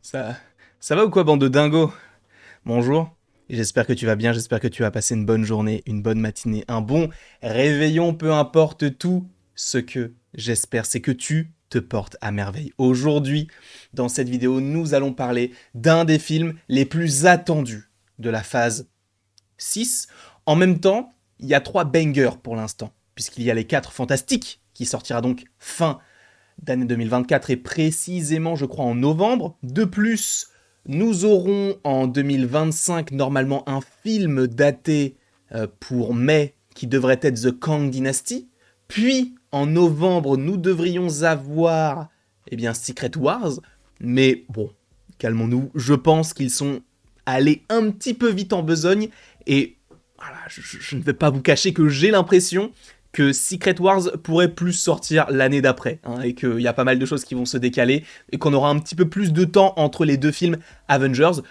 Ça, ça va ou quoi, bande de dingos? Bonjour, et j'espère que tu vas bien, j'espère que tu as passé une bonne journée, une bonne matinée, un bon réveillon, peu importe tout. Ce que j'espère, c'est que tu te portes à merveille. Aujourd'hui, dans cette vidéo, nous allons parler d'un des films les plus attendus de la phase 6. En même temps, il y a 3 bangers pour l'instant, puisqu'il y a les 4 fantastiques, qui sortira donc fin d'année 2024 et précisément, je crois, en novembre. De plus, nous aurons en 2025 normalement un film daté pour mai qui devrait être The Kang Dynasty. Puis, en novembre, nous devrions avoir Secret Wars. Mais bon, calmons-nous. Je pense qu'ils sont allés un petit peu vite en besogne. Et voilà, je ne vais pas vous cacher que j'ai l'impression que Secret Wars pourrait plus sortir l'année d'après, et qu'il y a pas mal de choses qui vont se décaler, et qu'on aura un petit peu plus de temps entre les deux films Avengers.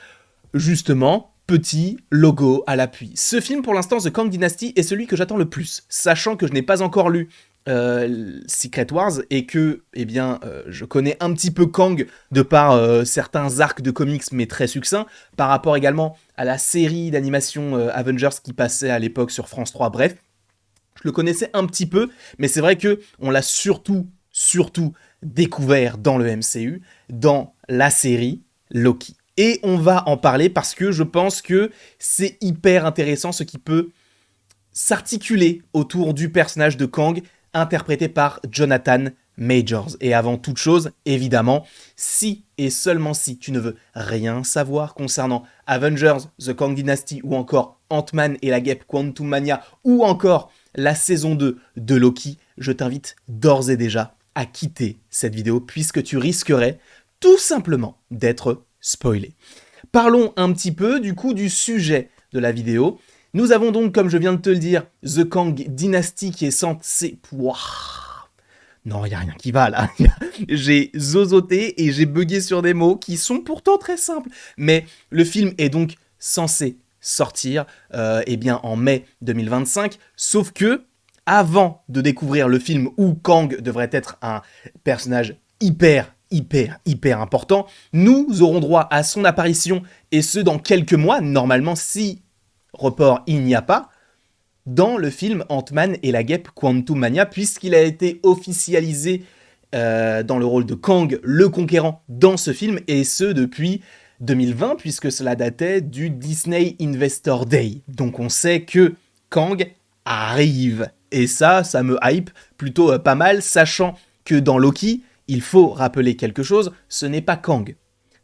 Justement, petit logo à l'appui. Ce film, pour l'instant, The Kang Dynasty, est celui que j'attends le plus, sachant que je n'ai pas encore lu Secret Wars, et que je connais un petit peu Kang de par certains arcs de comics, mais très succincts, par rapport également à la série d'animation Avengers qui passait à l'époque sur France 3, bref. Je le connaissais un petit peu, mais c'est vrai que on l'a surtout découvert dans le MCU, dans la série Loki. Et on va en parler parce que je pense que c'est hyper intéressant ce qui peut s'articuler autour du personnage de Kang, interprété par Jonathan Majors. Et avant toute chose, évidemment, si et seulement si tu ne veux rien savoir concernant Avengers, The Kang Dynasty ou encore Ant-Man et la guêpe Quantumania ou encore la saison 2 de Loki, je t'invite d'ores et déjà à quitter cette vidéo puisque tu risquerais tout simplement d'être spoilé. Parlons un petit peu du coup du sujet de la vidéo. Nous avons donc, comme je viens de te le dire, The Kang Dynasty qui est censé... Non, il n'y a rien qui va là. J'ai zozoté et j'ai bugué sur des mots qui sont pourtant très simples. Mais le film est donc censé sortir en mai 2025. Sauf que, avant de découvrir le film où Kang devrait être un personnage hyper important, nous aurons droit à son apparition, et ce dans quelques mois, normalement, si report il n'y a pas, dans le film Ant-Man et la guêpe Quantumania, puisqu'il a été officialisé dans le rôle de Kang le Conquérant dans ce film, et ce depuis 2020, puisque cela datait du Disney Investor Day. Donc on sait que Kang arrive, et ça me hype plutôt pas mal, sachant que dans Loki, il faut rappeler quelque chose, ce n'est pas Kang,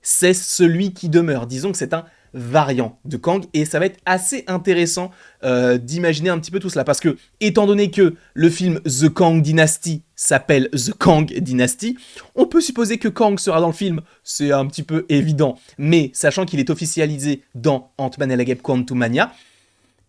c'est celui qui demeure. Disons que c'est un variant de Kang, et ça va être assez intéressant d'imaginer un petit peu tout cela, parce que, étant donné que le film The Kang Dynasty s'appelle The Kang Dynasty, on peut supposer que Kang sera dans le film, c'est un petit peu évident, mais sachant qu'il est officialisé dans Ant-Man et la guêpe Quantumania,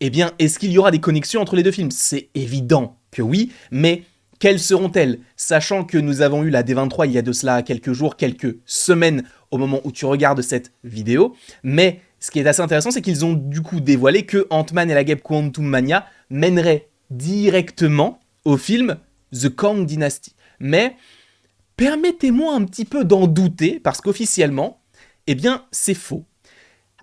est-ce qu'il y aura des connexions entre les deux films? C'est évident que oui, mais quelles seront-elles? Sachant que nous avons eu la D23 il y a de cela quelques jours, quelques semaines au moment où tu regardes cette vidéo, mais ce qui est assez intéressant, c'est qu'ils ont du coup dévoilé que Ant-Man et la guêpe Quantumania mèneraient directement au film The Kang Dynasty. Mais permettez-moi un petit peu d'en douter, parce qu'officiellement, c'est faux.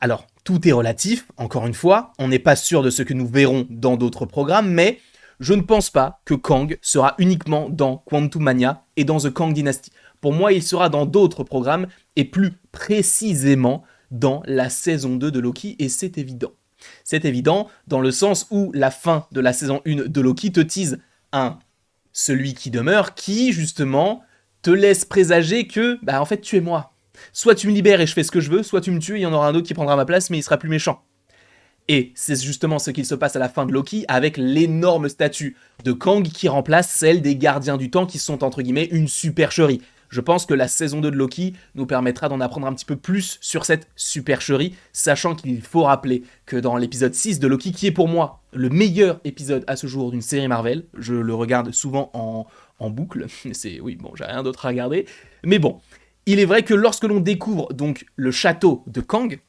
Alors, tout est relatif, encore une fois, on n'est pas sûr de ce que nous verrons dans d'autres programmes, mais je ne pense pas que Kang sera uniquement dans Quantumania et dans The Kang Dynasty. Pour moi, il sera dans d'autres programmes, et plus précisément dans la saison 2 de Loki, et c'est évident. C'est évident dans le sens où la fin de la saison 1 de Loki te tease celui qui demeure, qui justement te laisse présager que, en fait, tu es moi. Soit tu me libères et je fais ce que je veux, soit tu me tues et il y en aura un autre qui prendra ma place, mais il sera plus méchant. Et c'est justement ce qu'il se passe à la fin de Loki, avec l'énorme statue de Kang qui remplace celle des gardiens du temps, qui sont entre guillemets une supercherie. Je pense que la saison 2 de Loki nous permettra d'en apprendre un petit peu plus sur cette supercherie, sachant qu'il faut rappeler que dans l'épisode 6 de Loki, qui est pour moi le meilleur épisode à ce jour d'une série Marvel, je le regarde souvent en boucle, j'ai rien d'autre à regarder, mais bon, il est vrai que lorsque l'on découvre donc le château de Kang,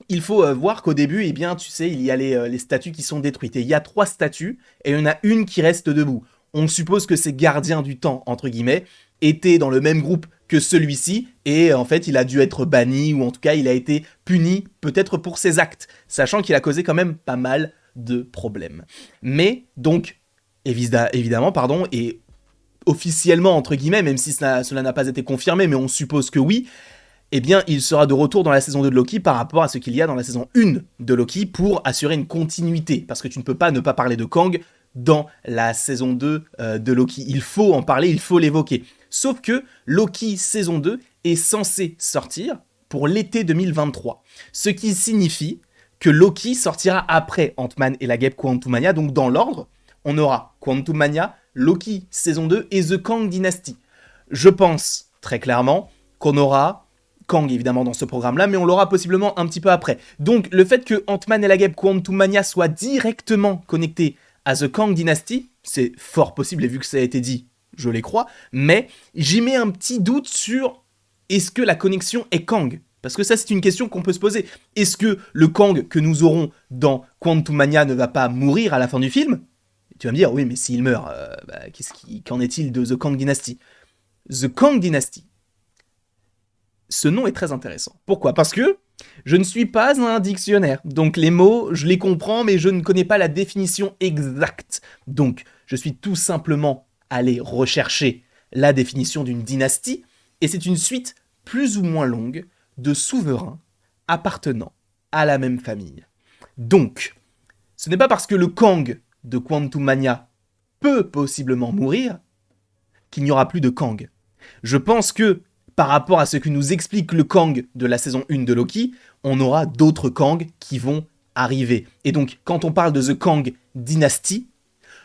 il faut voir qu'au début, tu sais, il y a les statues qui sont détruites. Et il y a 3 statues, et il y en a une qui reste debout. On suppose que c'est gardien du temps, entre guillemets, était dans le même groupe que celui-ci, et en fait il a dû être banni, ou en tout cas il a été puni, peut-être pour ses actes, sachant qu'il a causé quand même pas mal de problèmes. Mais donc, évidemment, et officiellement entre guillemets, même si cela n'a pas été confirmé, mais on suppose que oui, eh bien il sera de retour dans la saison 2 de Loki par rapport à ce qu'il y a dans la saison 1 de Loki pour assurer une continuité, parce que tu ne peux pas ne pas parler de Kang dans la saison 2 de Loki. Il faut en parler, il faut l'évoquer. Sauf que Loki saison 2 est censé sortir pour l'été 2023. Ce qui signifie que Loki sortira après Ant-Man et la Guêpe Quantumania. Donc dans l'ordre, on aura Quantumania, Loki saison 2 et The Kang Dynasty. Je pense très clairement qu'on aura Kang évidemment dans ce programme-là, mais on l'aura possiblement un petit peu après. Donc le fait que Ant-Man et la Guêpe Quantumania soient directement connectés à The Kang Dynasty, c'est fort possible, et vu que ça a été dit, je les crois, mais j'y mets un petit doute sur est-ce que la connexion est Kang ? Parce que ça, c'est une question qu'on peut se poser. Est-ce que le Kang que nous aurons dans Quantumania ne va pas mourir à la fin du film ? Tu vas me dire, oui, mais s'il meurt, qu'en est-il de The Kang Dynasty ? The Kang Dynasty. Ce nom est très intéressant. Pourquoi ? Parce que je ne suis pas un dictionnaire. Donc les mots, je les comprends, mais je ne connais pas la définition exacte. Donc, je suis tout simplement allé rechercher la définition d'une dynastie, et c'est une suite plus ou moins longue de souverains appartenant à la même famille. Donc, ce n'est pas parce que le Kang de Quantumania peut possiblement mourir qu'il n'y aura plus de Kang. Je pense que, par rapport à ce que nous explique le Kang de la saison 1 de Loki, on aura d'autres Kang qui vont arriver. Et donc, quand on parle de The Kang Dynasty,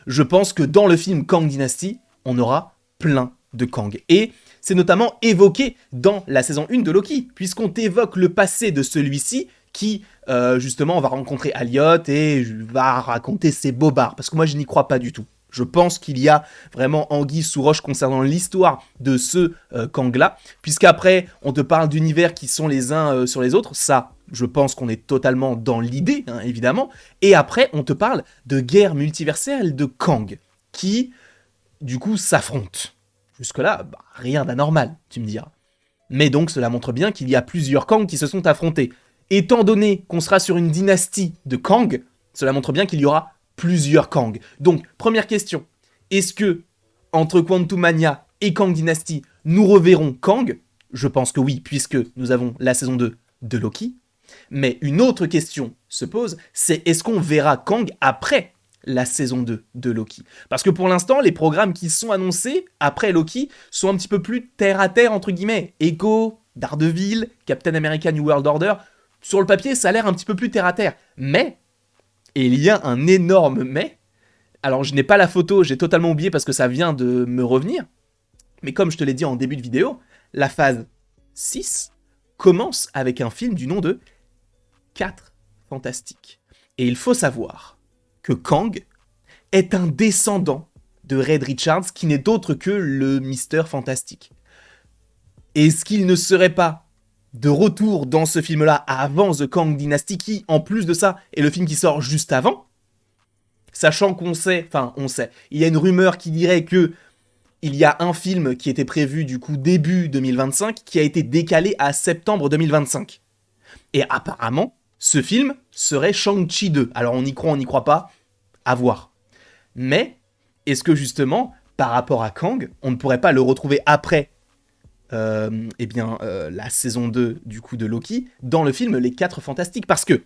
je pense que dans le film Kang Dynasty, on aura plein de Kang. Et c'est notamment évoqué dans la saison 1 de Loki, puisqu'on évoque le passé de celui-ci qui, justement, va rencontrer Elliot et va raconter ses bobards. Parce que moi, je n'y crois pas du tout. Je pense qu'il y a vraiment anguille sous roche concernant l'histoire de ce Kang-là, puisqu'après, on te parle d'univers qui sont les uns sur les autres. Ça, je pense qu'on est totalement dans l'idée, hein, évidemment. Et après, on te parle de guerre multiverselle de Kang, qui, du coup, s'affrontent. Jusque-là, rien d'anormal, tu me diras. Mais donc, cela montre bien qu'il y a plusieurs Kang qui se sont affrontés. Étant donné qu'on sera sur une dynastie de Kang, cela montre bien qu'il y aura plusieurs Kang. Donc, première question, est-ce que, entre Quantumania et Kang Dynasty, nous reverrons Kang ? Je pense que oui, puisque nous avons la saison 2 de Loki. Mais une autre question se pose, c'est est-ce qu'on verra Kang après la saison 2 de Loki ? Parce que pour l'instant, les programmes qui sont annoncés après Loki sont un petit peu plus terre-à-terre, entre guillemets. Echo, Daredevil, Captain America New World Order. Sur le papier, ça a l'air un petit peu plus terre-à-terre. Mais, et il y a un énorme mais, alors je n'ai pas la photo, j'ai totalement oublié parce que ça vient de me revenir, mais comme je te l'ai dit en début de vidéo, la phase 6 commence avec un film du nom de 4 Fantastiques. Et il faut savoir que Kang est un descendant de Reed Richards qui n'est d'autre que le Mister Fantastique. Est-ce qu'il ne serait pas de retour dans ce film-là avant The Kang Dynasty, qui, en plus de ça, est le film qui sort juste avant, sachant qu'on sait, il y a une rumeur qui dirait que il y a un film qui était prévu du coup début 2025, qui a été décalé à septembre 2025. Et apparemment, ce film serait Shang-Chi 2. Alors on y croit, on n'y croit pas, à voir. Mais, est-ce que justement, par rapport à Kang, on ne pourrait pas le retrouver après la saison 2 du coup de Loki dans le film Les 4 Fantastiques? Parce que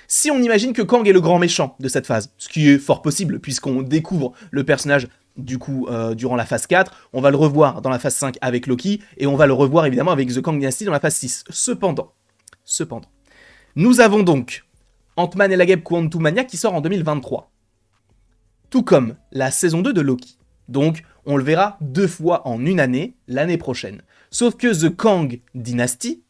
si on imagine que Kang est le grand méchant de cette phase, ce qui est fort possible puisqu'on découvre le personnage du coup durant la phase 4, on va le revoir dans la phase 5 avec Loki et on va le revoir évidemment avec The Kang Dynasty dans la phase 6. Cependant, nous avons donc Ant-Man et la Guêpe Quantumania qui sort en 2023. Tout comme la saison 2 de Loki. Donc, on le verra 2 fois en une année, l'année prochaine. Sauf que The Kang Dynasty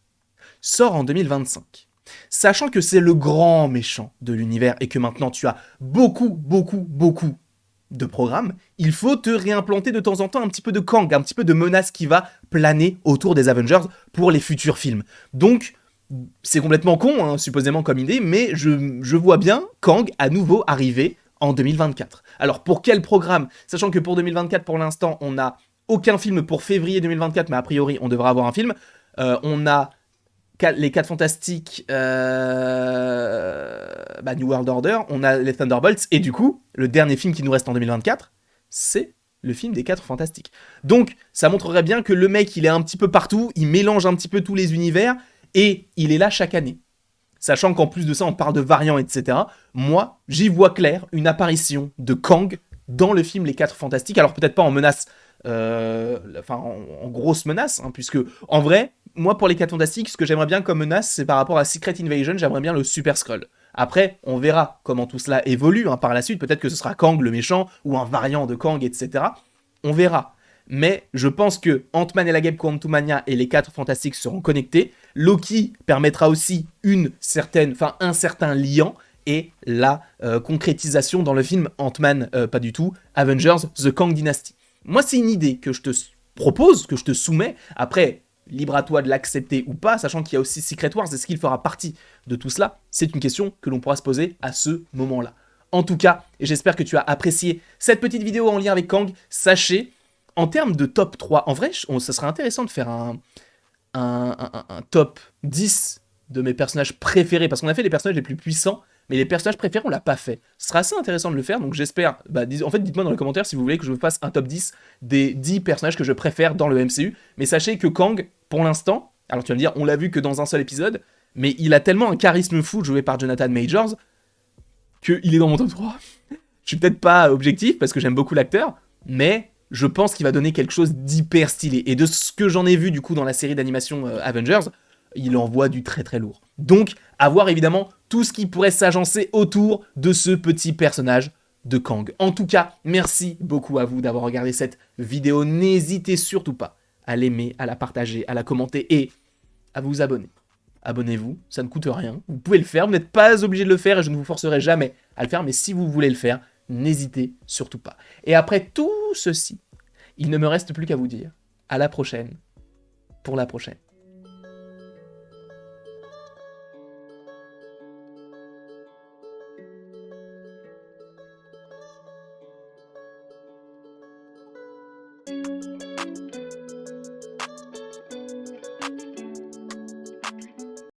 sort en 2025. Sachant que c'est le grand méchant de l'univers et que maintenant tu as beaucoup de programmes, il faut te réimplanter de temps en temps un petit peu de Kang, un petit peu de menace qui va planer autour des Avengers pour les futurs films. Donc, c'est complètement con, supposément comme idée, mais je vois bien Kang à nouveau arriver en 2024. Alors, pour quel programme ? Sachant que pour 2024, pour l'instant, on a aucun film pour février 2024, mais a priori, on devra avoir un film. On a les 4 Fantastiques, New World Order, on a les Thunderbolts, et du coup, le dernier film qui nous reste en 2024, c'est le film des 4 Fantastiques. Donc, ça montrerait bien que le mec, il est un petit peu partout, il mélange un petit peu tous les univers, et il est là chaque année. Sachant qu'en plus de ça, on parle de variants, etc. Moi, j'y vois clair une apparition de Kang dans le film Les 4 Fantastiques. Alors peut-être pas en menace, en grosse menace, hein, puisque en vrai, moi pour Les 4 Fantastiques, ce que j'aimerais bien comme menace, c'est par rapport à Secret Invasion, j'aimerais bien le Super Skrull. Après, on verra comment tout cela évolue hein, par la suite. Peut-être que ce sera Kang le méchant, ou un variant de Kang, etc. On verra. Mais je pense que Ant-Man et la Guêpe Quantumania et les 4 Fantastiques seront connectés. Loki permettra aussi un certain lien et la concrétisation dans le film Ant-Man, pas du tout, Avengers, The Kang Dynasty. Moi, c'est une idée que je te propose, que je te soumets. Après, libre à toi de l'accepter ou pas, sachant qu'il y a aussi Secret Wars. Est-ce qu'il fera partie de tout cela? C'est une question que l'on pourra se poser à ce moment-là. En tout cas, et j'espère que tu as apprécié cette petite vidéo en lien avec Kang. Sachez, en termes de top 3, en vrai, ça serait intéressant de faire un top 10 de mes personnages préférés, parce qu'on a fait les personnages les plus puissants, mais les personnages préférés, on l'a pas fait. Ce sera assez intéressant de le faire, donc j'espère, en fait, dites-moi dans les commentaires si vous voulez que je vous fasse un top 10 des 10 personnages que je préfère dans le MCU, mais sachez que Kang, pour l'instant, alors tu vas me dire, on l'a vu que dans un seul épisode, mais il a tellement un charisme fou joué par Jonathan Majors, qu'il est dans mon top 3. Je suis peut-être pas objectif, parce que j'aime beaucoup l'acteur, mais je pense qu'il va donner quelque chose d'hyper stylé. Et de ce que j'en ai vu du coup dans la série d'animation Avengers, il envoie du très très lourd. Donc, à voir évidemment tout ce qui pourrait s'agencer autour de ce petit personnage de Kang. En tout cas, merci beaucoup à vous d'avoir regardé cette vidéo. N'hésitez surtout pas à l'aimer, à la partager, à la commenter et à vous abonner. Abonnez-vous, ça ne coûte rien. Vous pouvez le faire, vous n'êtes pas obligé de le faire et je ne vous forcerai jamais à le faire, mais si vous voulez le faire, n'hésitez surtout pas. Et après tout ceci, il ne me reste plus qu'à vous dire à la prochaine pour la prochaine.